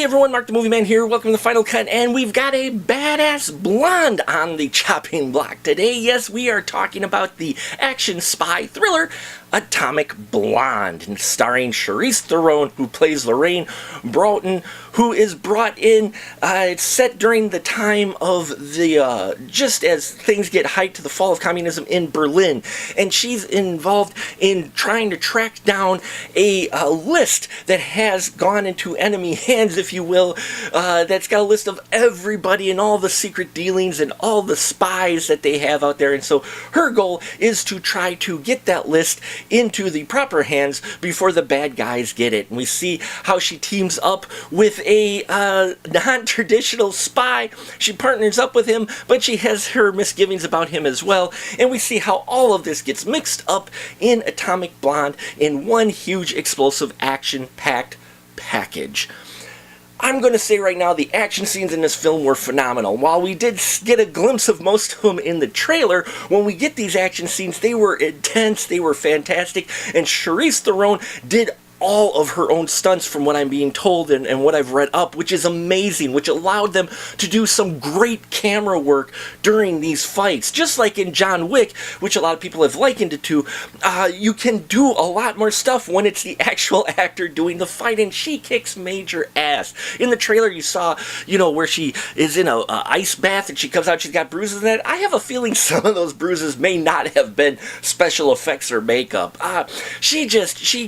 everyone, Mark the Movie Man here. Welcome to the Final Cut, and we've got a badass blonde on the chopping block today. Yes, we are talking about the action spy thriller Atomic Blonde, and starring Charlize Theron, who plays Lorraine Broughton, who is brought in. It's set during the time of the just as things get hyped to the fall of communism in Berlin, and she's involved in trying to track down a list that has gone into enemy hands, if you will. That's got a list of everybody and all the secret dealings and all the spies that they have out there, and so her goal is to try to get that list into the proper hands before the bad guys get it. And we see how she teams up with a non-traditional spy. She partners up with him, but she has her misgivings about him as well. And we see how all of this gets mixed up in Atomic Blonde in one huge explosive action-packed package. I'm going to say right now, the action scenes in this film were phenomenal. While we did get a glimpse of most of them in the trailer, when we get these action scenes, they were intense, they were fantastic, and Charlize Theron did all of her own stunts from what I'm being told and what I've read up, which is amazing, which allowed them to do some great camera work during these fights. Just like in John Wick, which a lot of people have likened it to, you can do a lot more stuff when it's the actual actor doing the fight, and she kicks major ass. In the trailer you saw, where she is in a ice bath and she comes out, she's got bruises in that. I have a feeling some of those bruises may not have been special effects or makeup. She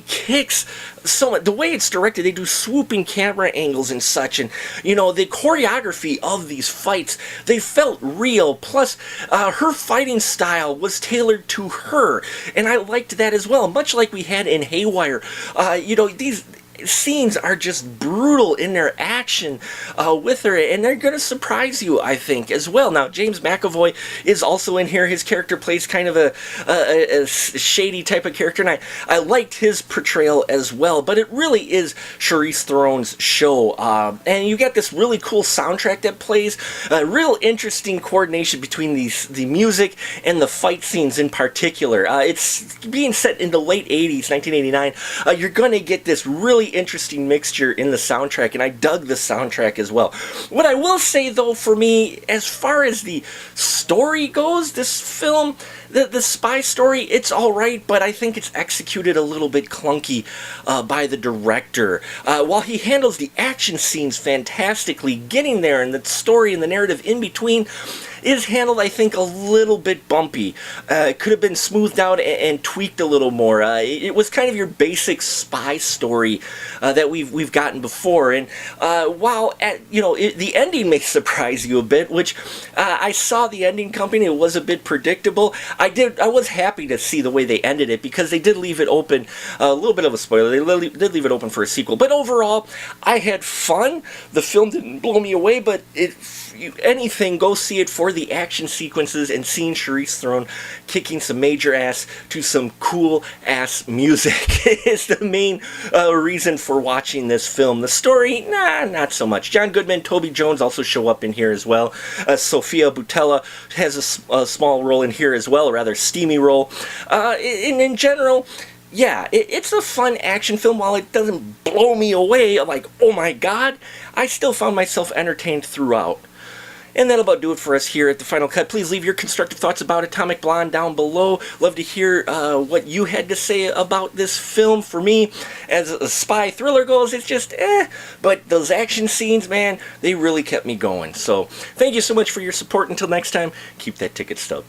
kicks so much. The way it's directed, they do swooping camera angles and such, and the choreography of these fights, they felt real. Plus her fighting style was tailored to her, and I liked that as well, much like we had in Haywire. These scenes are just brutal in their action with her, and they're going to surprise you, I think, as well. Now, James McAvoy is also in here. His character plays kind of a shady type of character, and I liked his portrayal as well, but it really is Charlize Theron's show, and you get this really cool soundtrack that plays, a real interesting coordination between the music and the fight scenes in particular. It's being set in the late 80s, 1989. You're going to get this really interesting mixture in the soundtrack, and I dug the soundtrack as well. What I will say, though, for me, as far as the story goes, this film, the spy story, it's alright, but I think it's executed a little bit clunky by the director. While he handles the action scenes fantastically, getting there and the story and the narrative in between is handled, I think, a little bit bumpy. It could have been smoothed out and tweaked a little more. It was kind of your basic spy story that we've gotten before, and while the ending may surprise you a bit, which I saw the ending coming, it was a bit predictable. I was happy to see the way they ended it, because they did leave it open, a little bit of a spoiler, they did leave it open for a sequel, but overall, I had fun. The film didn't blow me away, but anything, go see it for the action sequences and seeing Charlize Theron kicking some major ass to some cool ass music is the main reason for watching this film. The story, not so much. John Goodman, Toby Jones also show up in here as well. Sofia Boutella has a small role in here as well, a rather steamy role. In general, yeah, it's a fun action film. While it doesn't blow me away, like, oh my god, I still found myself entertained throughout. And that'll about do it for us here at the Final Cut. Please leave your constructive thoughts about Atomic Blonde down below. Love to hear what you had to say about this film. For me, as a spy thriller goes, it's just but those action scenes, man, they really kept me going. So thank you so much for your support. Until next time, keep that ticket stub.